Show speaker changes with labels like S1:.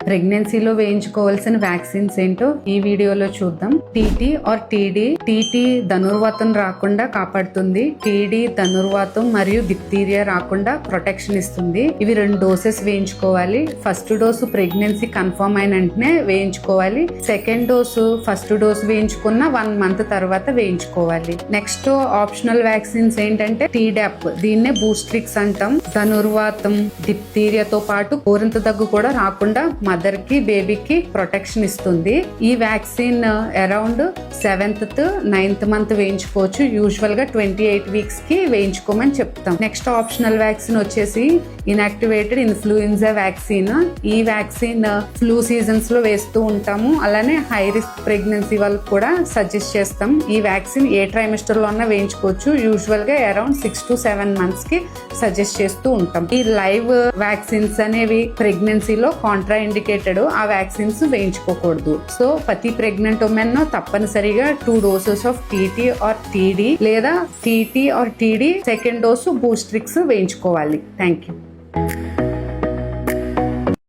S1: ప్రెగ్నెన్సీలో వేయించుకోవాల్సిన వ్యాక్సిన్స్ ఏంటో ఈ వీడియోలో చూద్దాం. TT or TD. టీటీ ధనుర్వాతం రాకుండా కాపాడుతుంది. టీడీ ధనుర్వాతం మరియు డిప్తీరియా రాకుండా ప్రొటెక్షన్ ఇస్తుంది. ఇవి 2 డోసెస్ వేయించుకోవాలి. ఫస్ట్ డోసు ప్రెగ్నెన్సీ కన్ఫర్మ్ అయిన వెంటనే వేయించుకోవాలి. సెకండ్ డోసు ఫస్ట్ డోసు వేయించుకున్న 1 మంత్ తర్వాత వేయించుకోవాలి. నెక్స్ట్ ఆప్షనల్ వ్యాక్సిన్స్ ఏంటంటే టీడాప్. దీన్నే బూస్ట్రిక్స్ అంటాం. ధనుర్వాతం డిప్తీరియాతో పాటు కోరింత దగ్గు కూడా రాకుండా మదర్ కి బేబీకి ప్రొటెక్షన్ ఇస్తుంది. ఈ vaccine around 7th 9th month వేయించుకోవచ్చు. యూజువల్ గా 28 వీక్స్ కి వేయించుకోమని చెప్తాం. నెక్స్ట్ ఆప్షనల్ వ్యాక్సిన్ వచ్చేసి ఇన్యాక్టివేటెడ్ ఇన్ఫ్లుయెన్జా వ్యాక్సిన్. ఈ వ్యాక్సిన్ ఫ్లూ సీజన్స్ లో వేస్తూ ఉంటాము. అలానే హై రిస్క్ ప్రెగ్నెన్సీ వాళ్ళకి కూడా సజెస్ట్ చేస్తాం. ఈ వ్యాక్సిన్ ఏ ట్రైమిస్టర్ లో అన్నా వేయించుకోవచ్చు. యూజువల్ గా అరౌండ్ 6 to 7 months కి సజెస్ట్ చేస్తూ ఉంటాం. ఈ లైవ్ వ్యాక్సిన్స్ అనేవి ప్రెగ్నెన్సీలో కాంట్రా ఇండికేటెడ్. ఆ వ్యాక్సిన్స్ వేయించుకోకూడదు. సో ప్రతి ప్రెగ్నెంట్ ఉమెన్ తప్పనిసరిగా 2 doses of TT or TD లేదా TT or TD second dose Boostrix వేయించుకోవాలి. Thank you.